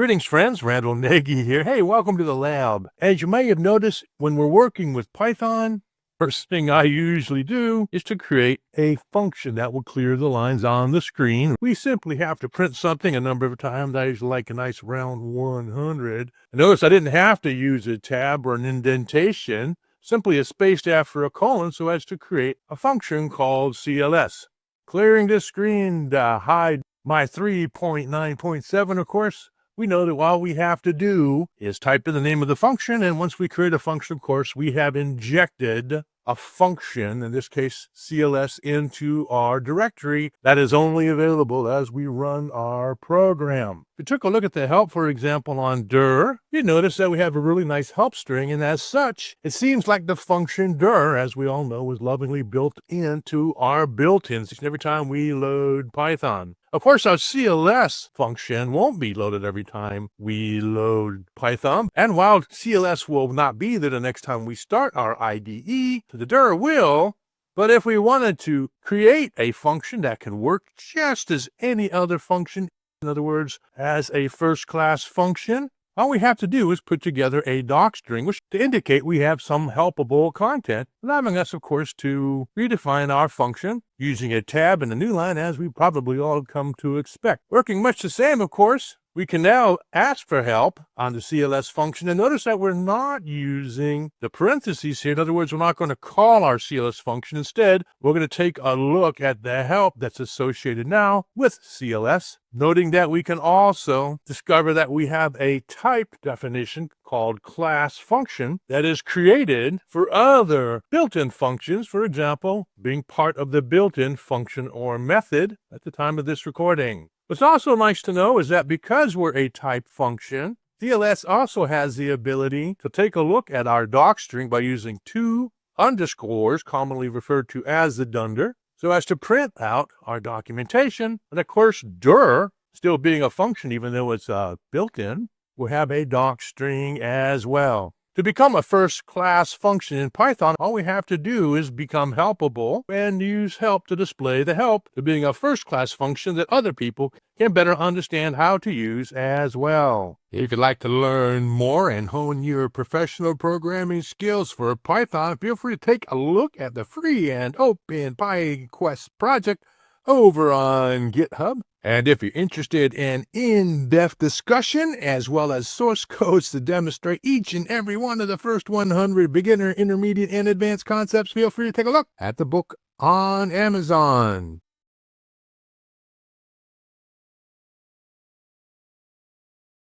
Greetings, friends. Randall Nagy here. Hey, welcome to the lab. As you may have noticed, when we're working with Python, first thing I usually do is to create a function that will clear the lines on the screen. We simply have to print something a number of times. I usually like a nice round 100. Notice I didn't have to use a tab or an indentation, simply a space after a colon so as to create a function called CLS. Clearing this screen to hide my 3.9.7, of course. We know that all we have to do is type in the name of the function, and once we create a function, of course, we have injected a function, in this case CLS, into our directory that is only available as we run our program. If we took a look at the help, for example, on dir, you notice that we have a really nice help string, and as such, it seems like the function dir, as we all know, is lovingly built into our built-ins every time we load Python. Of course, our CLS function won't be loaded every time we load Python. And while CLS will not be there the next time we start our IDE, the dir will. But if we wanted to create a function that can work just as any other function, in other words, as a first-class function, all we have to do is put together a docstring, which to indicate we have some helpable content, allowing us, of course, to redefine our function using a tab in the new line, as we probably all come to expect. Working much the same, of course, we can now ask for help on the CLS function, and notice that we're not using the parentheses here. In other words, we're not going to call our CLS function. Instead, we're going to take a look at the help that's associated now with CLS, noting that we can also discover that we have a type definition called class function that is created for other built-in functions, for example, being part of the built-in function or method at the time of this recording. What's also nice to know is that because we're a type function, CLS also has the ability to take a look at our docstring by using two underscores, commonly referred to as the dunder, so as to print out our documentation. And of course, dir, still being a function even though it's built-in, will have a docstring as well. To become a first-class function in Python, all we have to do is become helpable and use help to display the help to being a first-class function that other people can better understand how to use as well. If you'd like to learn more and hone your professional programming skills for Python, feel free to take a look at the free and open PyQuest project over on GitHub. And if you're interested in in-depth discussion as well as source codes to demonstrate each and every one of the first 100 beginner, intermediate, and advanced concepts, feel free to take a look at the book on Amazon.